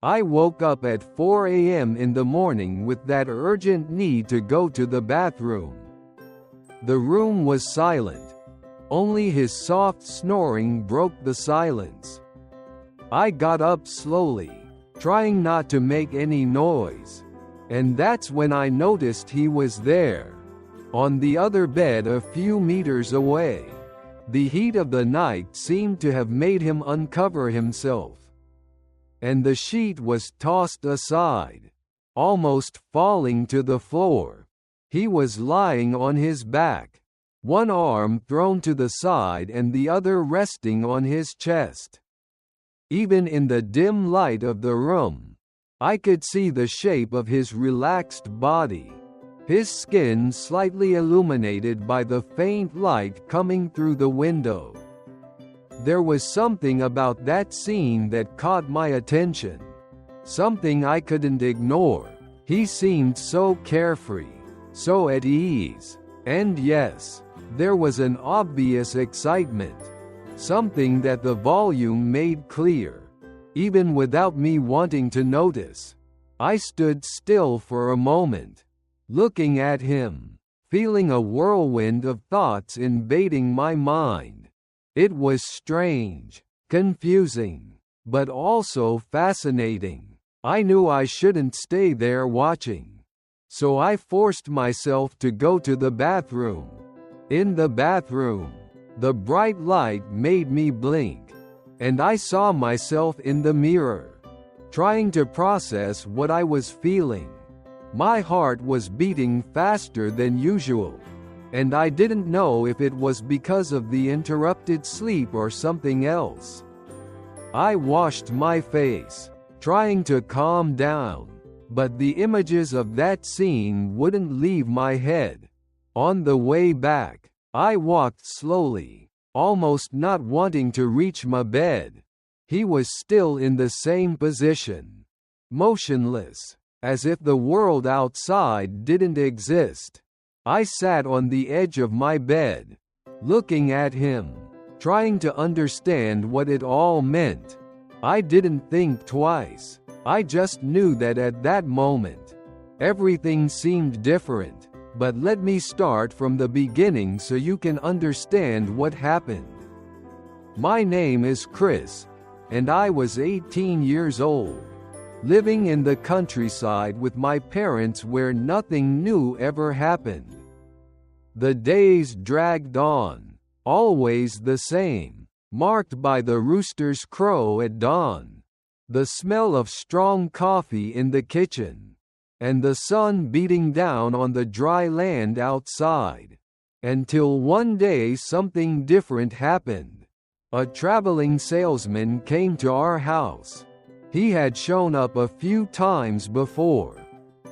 I woke up at 4 a.m. in the morning with that urgent need to go to the bathroom. The room was silent. Only his soft snoring broke the silence. I got up slowly, trying not to make any noise. And that's when I noticed he was there, on the other bed a few meters away. The heat of the night seemed to have made him uncover himself. And the sheet was tossed aside, almost falling to the floor. He was lying on his back, one arm thrown to the side and the other resting on his chest. Even in the dim light of the room, I could see the shape of his relaxed body, his skin slightly illuminated by the faint light coming through the window. There was something about that scene that caught my attention, something I couldn't ignore. He seemed so carefree, so at ease, and yes, there was an obvious excitement, something that the volume made clear, even without me wanting to notice. I stood still for a moment, looking at him, feeling a whirlwind of thoughts invading my mind. It was strange, confusing, but also fascinating. I knew I shouldn't stay there watching, so I forced myself to go to the bathroom. In the bathroom, the bright light made me blink, and I saw myself in the mirror, trying to process what I was feeling. My heart was beating faster than usual, and I didn't know if it was because of the interrupted sleep or something else. I washed my face, trying to calm down, but the images of that scene wouldn't leave my head. On the way back, I walked slowly, almost not wanting to reach my bed. He was still in the same position, motionless, as if the world outside didn't exist. I sat on the edge of my bed, looking at him, trying to understand what it all meant. I didn't think twice. I just knew that at that moment, everything seemed different. But let me start from the beginning so you can understand what happened. My name is Chris, and I was 18 years old, living in the countryside with my parents where nothing new ever happened. The days dragged on, always the same, marked by the rooster's crow at dawn, the smell of strong coffee in the kitchen, and the sun beating down on the dry land outside. Until one day something different happened. A traveling salesman came to our house. He had shown up a few times before,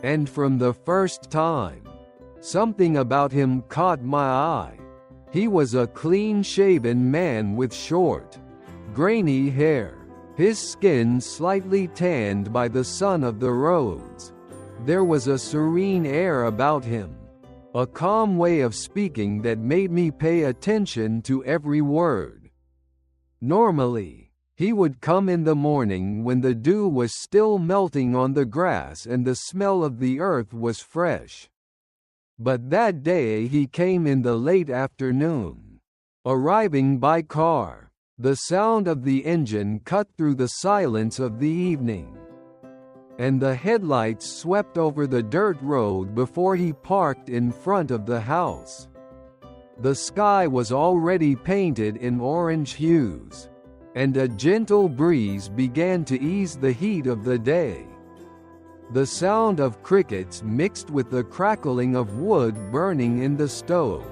and from the first time, something about him caught my eye. He was a clean-shaven man with short, grainy hair, his skin slightly tanned by the sun of the roads. There was a serene air about him, a calm way of speaking that made me pay attention to every word. Normally, he would come in the morning when the dew was still melting on the grass and the smell of the earth was fresh. But that day he came in the late afternoon. Arriving by car, the sound of the engine cut through the silence of the evening, and the headlights swept over the dirt road before he parked in front of the house. The sky was already painted in orange hues, and a gentle breeze began to ease the heat of the day. The sound of crickets mixed with the crackling of wood burning in the stove.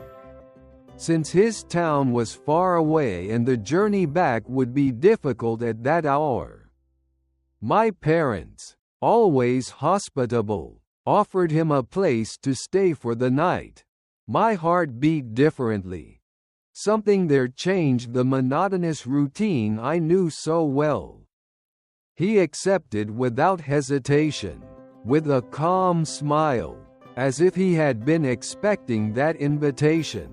Since his town was far away and the journey back would be difficult at that hour, my parents, always hospitable, offered him a place to stay for the night. My heart beat differently. Something there changed the monotonous routine I knew so well. He accepted without hesitation, with a calm smile, as if he had been expecting that invitation.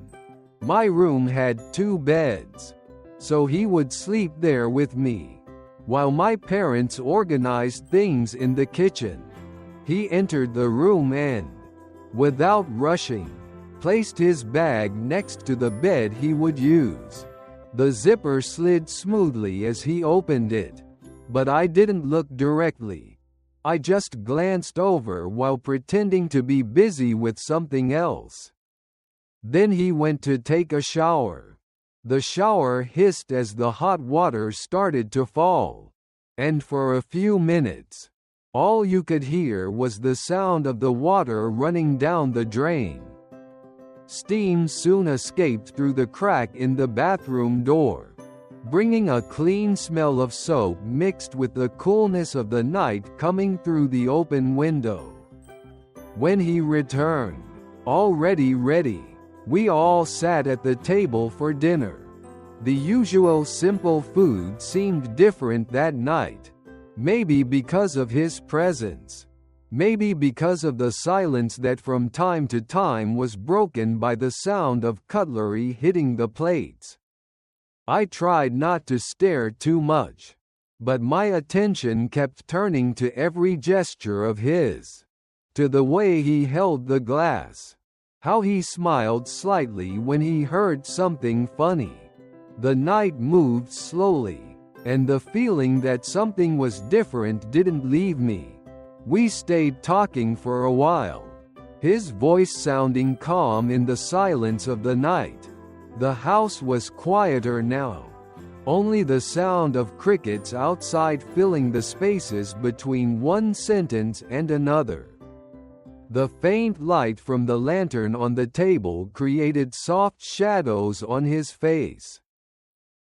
My room had 2 beds, so he would sleep there with me. while my parents organized things in the kitchen. He entered the room and, without rushing, placed his bag next to the bed he would use. The zipper slid smoothly as he opened it, but I didn't look directly. I just glanced over while pretending to be busy with something else. Then he went to take a shower. The shower hissed as the hot water started to fall, and for a few minutes, all you could hear was the sound of the water running down the drain. Steam soon escaped through the crack in the bathroom door, bringing a clean smell of soap mixed with the coolness of the night coming through the open window. When he returned, already ready, we all sat at the table for dinner. The usual simple food seemed different that night. Maybe because of his presence. Maybe because of the silence that from time to time was broken by the sound of cutlery hitting the plates. I tried not to stare too much, but my attention kept turning to every gesture of his. To the way he held the glass. How he smiled slightly when he heard something funny. The night moved slowly, and the feeling that something was different didn't leave me. We stayed talking for a while, his voice sounding calm in the silence of the night. The house was quieter now, only the sound of crickets outside filling the spaces between one sentence and another. The faint light from the lantern on the table created soft shadows on his face,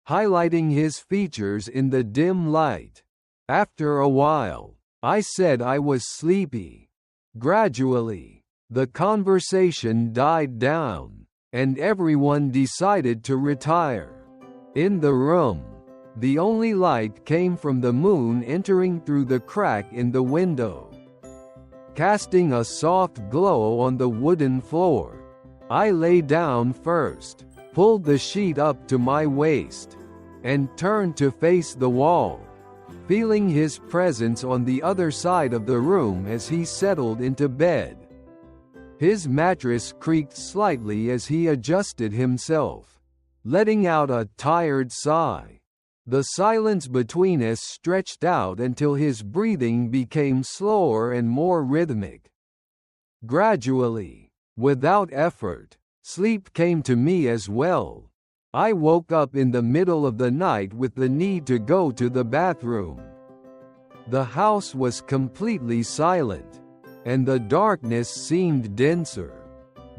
highlighting his features in the dim light. After a while, I said I was sleepy. Gradually, the conversation died down, and everyone decided to retire. In the room, the only light came from the moon entering through the crack in the window, casting a soft glow on the wooden floor. I lay down first, pulled the sheet up to my waist, and turned to face the wall, feeling his presence on the other side of the room as he settled into bed. His mattress creaked slightly as he adjusted himself, letting out a tired sigh. The silence between us stretched out until his breathing became slower and more rhythmic. Gradually, without effort, sleep came to me as well. I woke up in the middle of the night with the need to go to the bathroom. The house was completely silent, and the darkness seemed denser,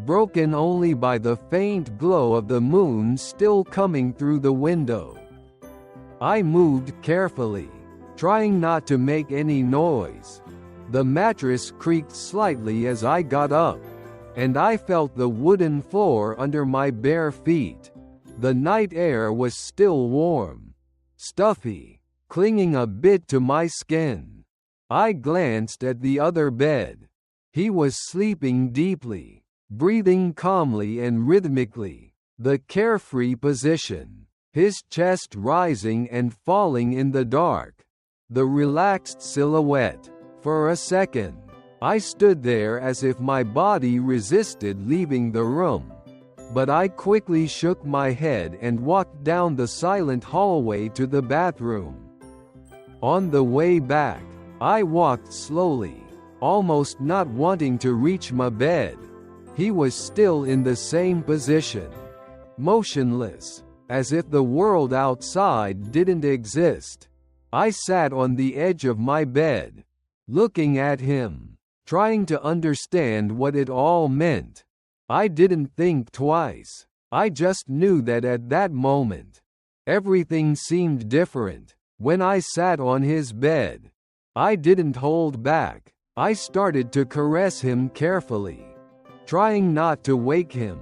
broken only by the faint glow of the moon still coming through the window. I moved carefully, trying not to make any noise. The mattress creaked slightly as I got up, and I felt the wooden floor under my bare feet. The night air was still warm, stuffy, clinging a bit to my skin. I glanced at the other bed. He was sleeping deeply, breathing calmly and rhythmically, the carefree position, his chest rising and falling in the dark, the relaxed silhouette. For a second, I stood there as if my body resisted leaving the room. But I quickly shook my head and walked down the silent hallway to the bathroom. On the way back, I walked slowly, almost not wanting to reach my bed. He was still in the same position, motionless, as if the world outside didn't exist. I sat on the edge of my bed, looking at him, trying to understand what it all meant. I didn't think twice. I just knew that at that moment, everything seemed different. When I sat on his bed, I didn't hold back. I started to caress him carefully, trying not to wake him.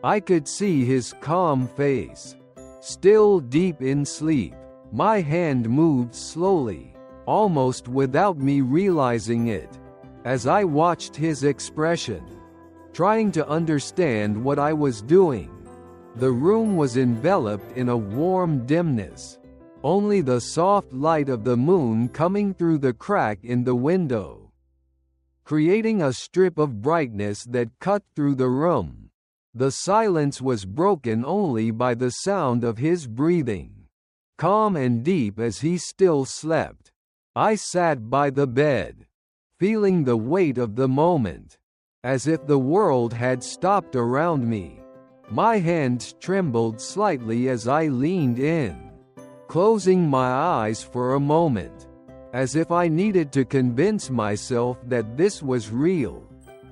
I could see his calm face, still deep in sleep. My hand moved slowly, almost without me realizing it, as I watched his expression, trying to understand what I was doing. The room was enveloped in a warm dimness, only the soft light of the moon coming through the crack in the window, creating a strip of brightness that cut through the room. The silence was broken only by the sound of his breathing, calm and deep as he still slept. I sat by the bed, feeling the weight of the moment, as if the world had stopped around me. My hands trembled slightly as I leaned in, closing my eyes for a moment, as if I needed to convince myself that this was real.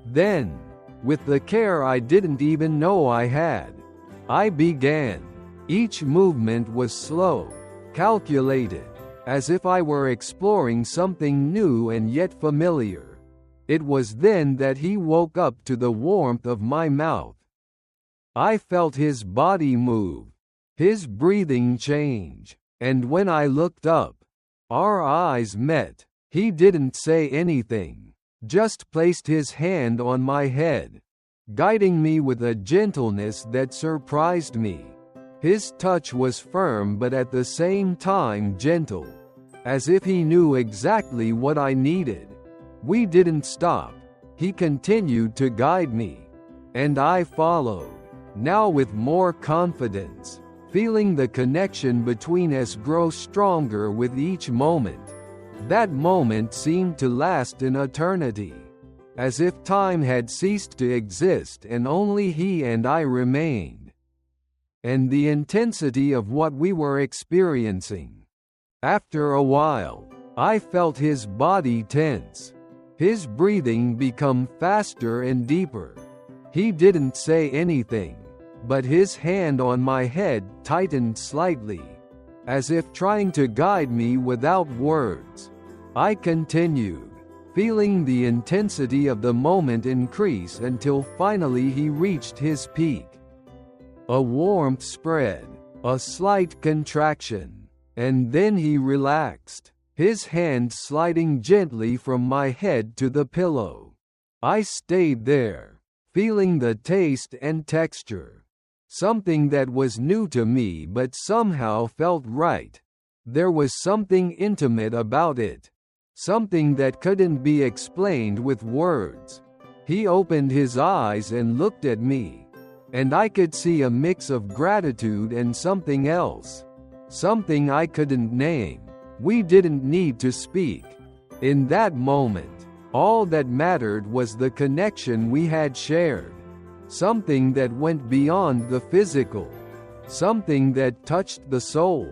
Then, with the care I didn't even know I had, I began. Each movement was slow, calculated, as if I were exploring something new and yet familiar. It was then that he woke up to the warmth of my mouth. I felt his body move, his breathing change, and when I looked up, our eyes met. He didn't say anything, just placed his hand on my head, guiding me with a gentleness that surprised me. His touch was firm but at the same time gentle, as if he knew exactly what I needed. We didn't stop. He continued to guide me, and I followed, now with more confidence, feeling the connection between us grow stronger with each moment. That moment seemed to last an eternity, as if time had ceased to exist and only he and I remained. And the intensity of what we were experiencing. After a while, I felt his body tense, his breathing become faster and deeper. He didn't say anything, but his hand on my head tightened slightly, as if trying to guide me without words. I continued, feeling the intensity of the moment increase until finally he reached his peak. A warmth spread, a slight contraction, and then he relaxed, his hand sliding gently from my head to the pillow. I stayed there, feeling the taste and texture. Something that was new to me but somehow felt right. There was something intimate about it. Something that couldn't be explained with words. He opened his eyes and looked at me, and I could see a mix of gratitude and something else. Something I couldn't name. We didn't need to speak. In that moment, all that mattered was the connection we had shared. Something that went beyond the physical. Something that touched the soul.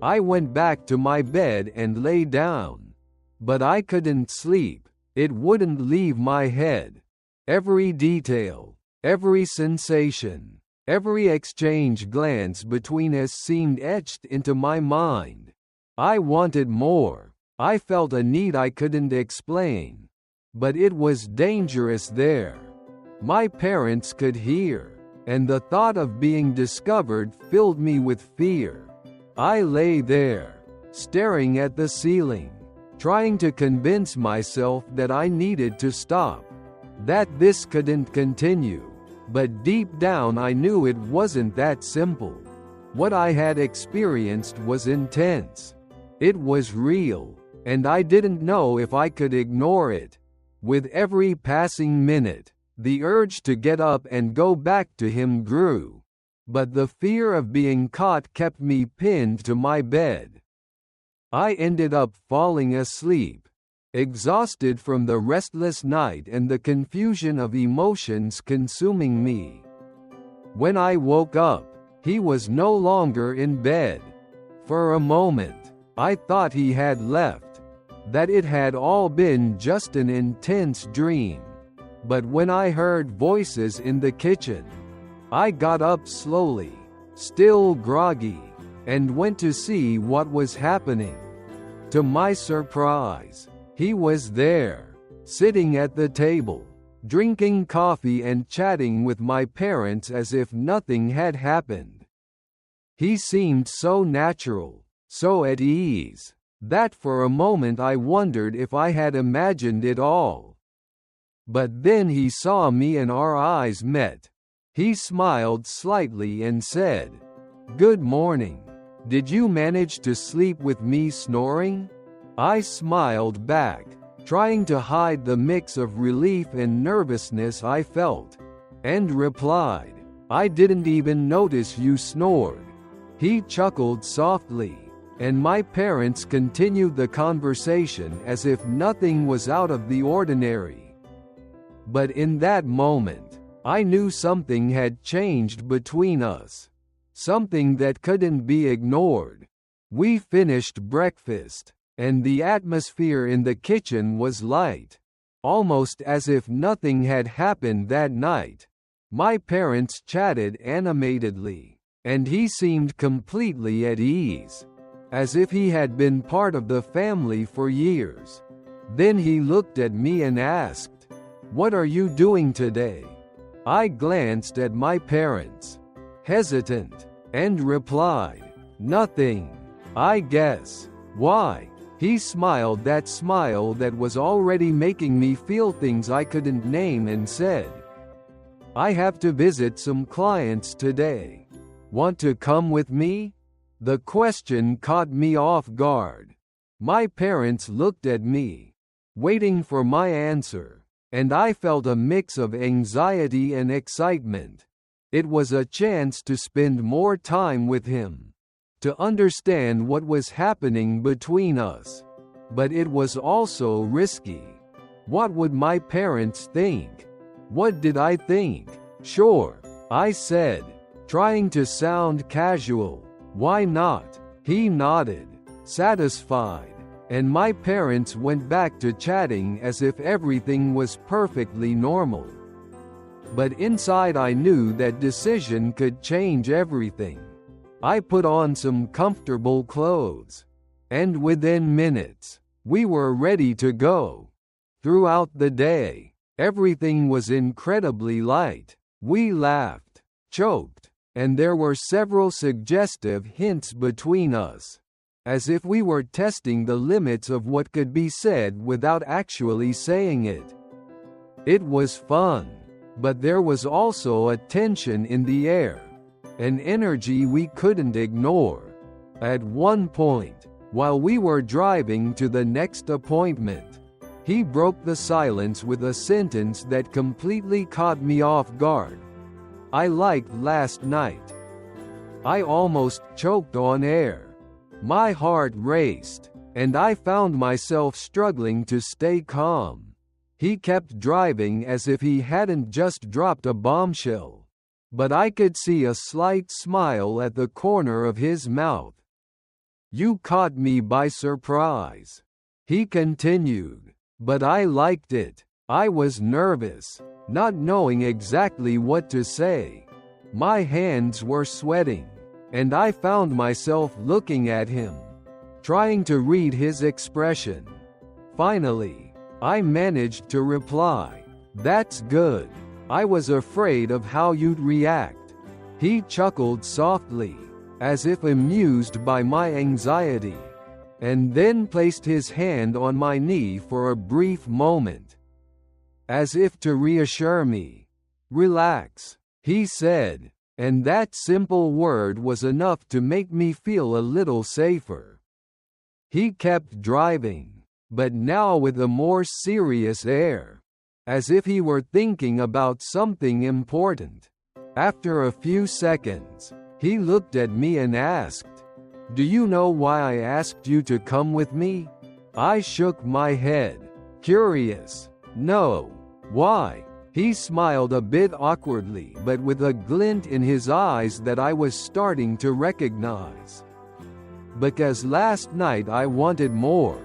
I went back to my bed and lay down. But I couldn't sleep. It wouldn't leave my head. Every detail, every sensation, every exchange glance between us seemed etched into my mind. I wanted more. I felt a need I couldn't explain. But it was dangerous there. My parents could hear, and the thought of being discovered filled me with fear. I lay there, staring at the ceiling, trying to convince myself that I needed to stop, that this couldn't continue. But deep down I knew it wasn't that simple. What I had experienced was intense. It was real, and I didn't know if I could ignore it. With every passing minute, the urge to get up and go back to him grew, but the fear of being caught kept me pinned to my bed. I ended up falling asleep, exhausted from the restless night and the confusion of emotions consuming me. When I woke up, he was no longer in bed. For a moment, I thought he had left, that it had all been just an intense dream. But when I heard voices in the kitchen, I got up slowly, still groggy, and went to see what was happening. To my surprise, he was there, sitting at the table, drinking coffee and chatting with my parents as if nothing had happened. He seemed so natural, so at ease, that for a moment I wondered if I had imagined it all. But then he saw me and our eyes met. He smiled slightly and said, "Good morning." Did you manage to sleep with me snoring? I smiled back, trying to hide the mix of relief and nervousness I felt, and replied, I didn't even notice you snored. He chuckled softly, and my parents continued the conversation as if nothing was out of the ordinary. But in that moment, I knew something had changed between us. Something that couldn't be ignored. We finished breakfast, and the atmosphere in the kitchen was light, almost as if nothing had happened that night. My parents chatted animatedly, and he seemed completely at ease, as if he had been part of the family for years. Then he looked at me and asked, "What are you doing today?" I glanced at my parents, hesitant, and replied, "Nothing, I guess." "Why?" He smiled, that smile that was already making me feel things I couldn't name, and said, "I have to visit some clients today. Want to come with me?" The question caught me off guard. My parents looked at me, waiting for my answer, and I felt a mix of anxiety and excitement. It was a chance to spend more time with him, to understand what was happening between us. But it was also risky. What would my parents think? What did I think? "Sure," I said, trying to sound casual. "Why not?" He nodded, satisfied, and my parents went back to chatting as if everything was perfectly normal. But inside I knew that decision could change everything. I put on some comfortable clothes, and within minutes, we were ready to go. Throughout the day, everything was incredibly light. We laughed, joked, and there were several suggestive hints between us, as if we were testing the limits of what could be said without actually saying it. It was fun. But there was also a tension in the air, an energy we couldn't ignore. At one point, while we were driving to the next appointment, he broke the silence with a sentence that completely caught me off guard. "I liked last night." I almost choked on air. My heart raced, and I found myself struggling to stay calm. He kept driving as if he hadn't just dropped a bombshell, but I could see a slight smile at the corner of his mouth. "You caught me by surprise," he continued, "but I liked it. I was nervous, not knowing exactly what to say. My hands were sweating, and I found myself looking at him, trying to read his expression. Finally, I managed to reply, "That's good. I was afraid of how you'd react." He chuckled softly, as if amused by my anxiety, and then placed his hand on my knee for a brief moment, as if to reassure me. "Relax," he said, and that simple word was enough to make me feel a little safer. He kept driving, but now with a more serious air, as if he were thinking about something important. After a few seconds, he looked at me and asked, "Do you know why I asked you to come with me?" I shook my head, curious. "No. Why?" He smiled a bit awkwardly but with a glint in his eyes that I was starting to recognize. "Because last night I wanted more.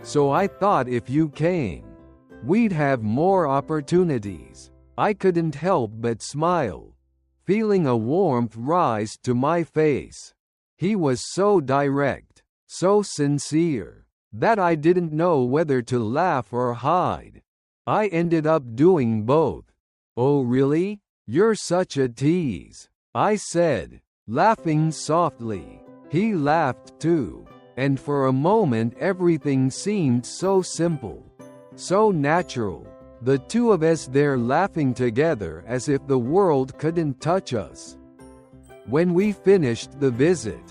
So I thought if you came, we'd have more opportunities." I couldn't help but smile, feeling a warmth rise to my face. He was so direct, so sincere, that I didn't know whether to laugh or hide. I ended up doing both. "Oh really? You're such a tease," I said, laughing softly. He laughed too. And for a moment everything seemed so simple, so natural, the two of us there laughing together as if the world couldn't touch us. When we finished the visit,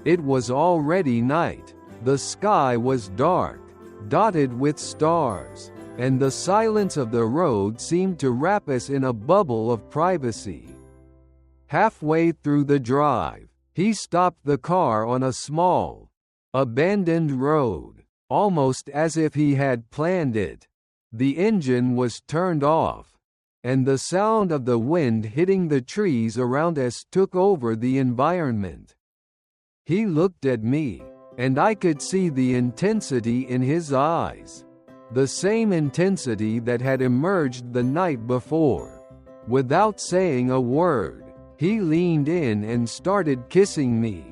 It was already night. The sky was dark, dotted with stars, and the silence of the road seemed to wrap us in a bubble of privacy. Halfway through the drive, he stopped the car on a small, abandoned road, almost as if he had planned it. The engine was turned off, and the sound of the wind hitting the trees around us took over the environment. He looked at me, and I could see the intensity in his eyes. The same intensity that had emerged the night before. Without saying a word, he leaned in and started kissing me.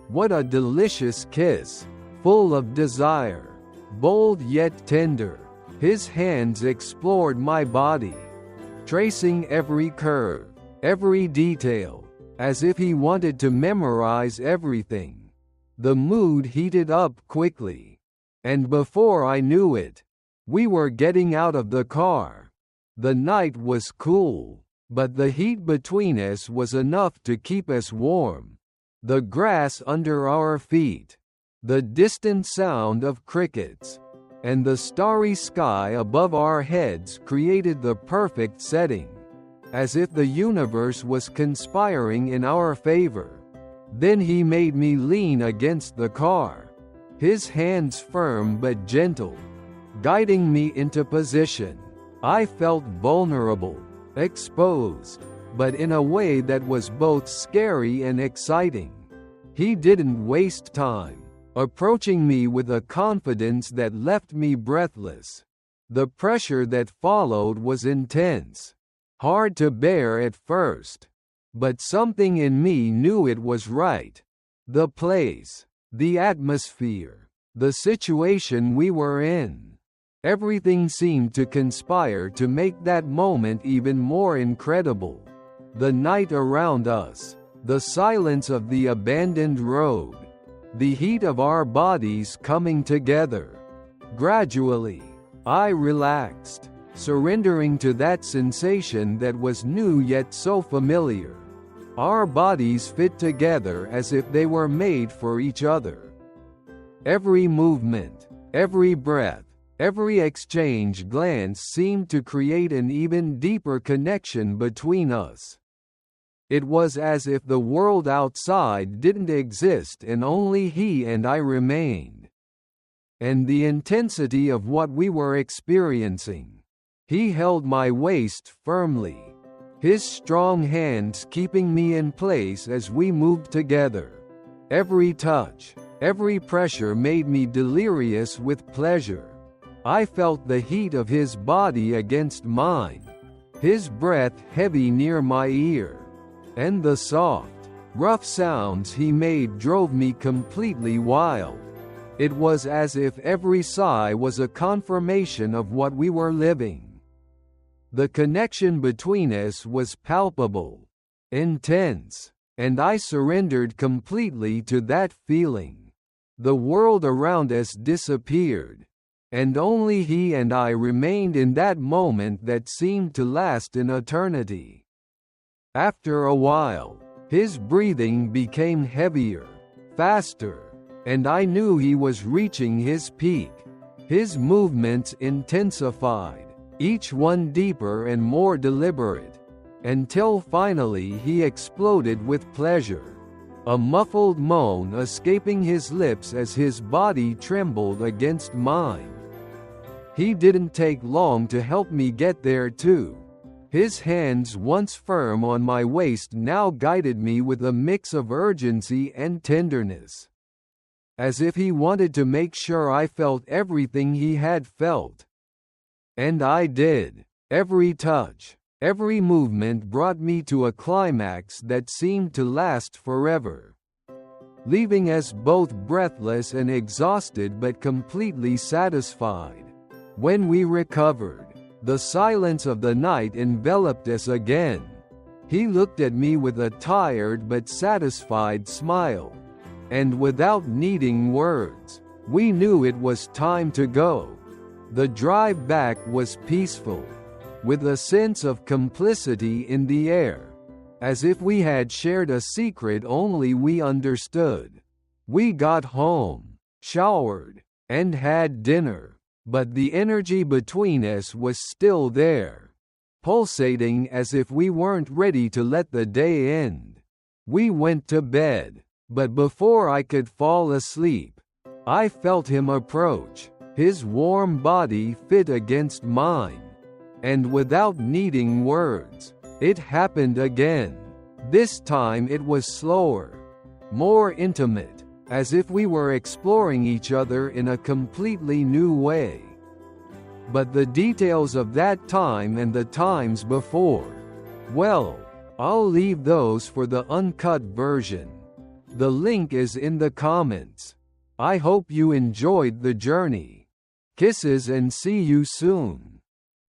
What a delicious kiss, full of desire, bold yet tender. His hands explored my body, tracing every curve, every detail, as if he wanted to memorize everything. The mood heated up quickly, and before I knew it, we were getting out of the car. The night was cool, but the heat between us was enough to keep us warm. The grass under our feet, the distant sound of crickets, and the starry sky above our heads created the perfect setting, as if the universe was conspiring in our favor. Then he made me lean against the car, his hands firm but gentle, guiding me into position. I felt vulnerable, exposed, but in a way that was both scary and exciting. He didn't waste time, approaching me with a confidence that left me breathless. The pressure that followed was intense, hard to bear at first, but something in me knew it was right. The place, the atmosphere, the situation we were in. Everything seemed to conspire to make that moment even more incredible. The night around us, the silence of the abandoned road, the heat of our bodies coming together. Gradually, I relaxed, surrendering to that sensation that was new yet so familiar. Our bodies fit together as if they were made for each other. Every movement, every breath, every exchange glance seemed to create an even deeper connection between us. It was as if the world outside didn't exist and only he and I remained. And the intensity of what we were experiencing. He held my waist firmly, his strong hands keeping me in place as we moved together. Every touch, every pressure made me delirious with pleasure. I felt the heat of his body against mine, his breath heavy near my ear, and the soft, rough sounds he made drove me completely wild. It was as if every sigh was a confirmation of what we were living. The connection between us was palpable, intense, and I surrendered completely to that feeling. The world around us disappeared, and only he and I remained in that moment that seemed to last an eternity. After a while, his breathing became heavier, faster, and I knew he was reaching his peak. His movements intensified, each one deeper and more deliberate, until finally he exploded with pleasure, a muffled moan escaping his lips as his body trembled against mine. He didn't take long to help me get there too. His hands, once firm on my waist, now guided me with a mix of urgency and tenderness, as if he wanted to make sure I felt everything he had felt. And I did. Every touch, every movement brought me to a climax that seemed to last forever, leaving us both breathless and exhausted but completely satisfied. When we recovered, the silence of the night enveloped us again. He looked at me with a tired but satisfied smile, and without needing words, we knew it was time to go. The drive back was peaceful, with a sense of complicity in the air, as if we had shared a secret only we understood. We got home, showered, and had dinner, but the energy between us was still there, pulsating as if we weren't ready to let the day end. We went to bed, but before I could fall asleep, I felt him approach, his warm body fit against mine. And without needing words, it happened again. This time it was slower, more intimate, as if we were exploring each other in a completely new way. But the details of that time and the times before, well, I'll leave those for the uncut version. The link is in the comments. I hope you enjoyed the journey. Kisses and see you soon.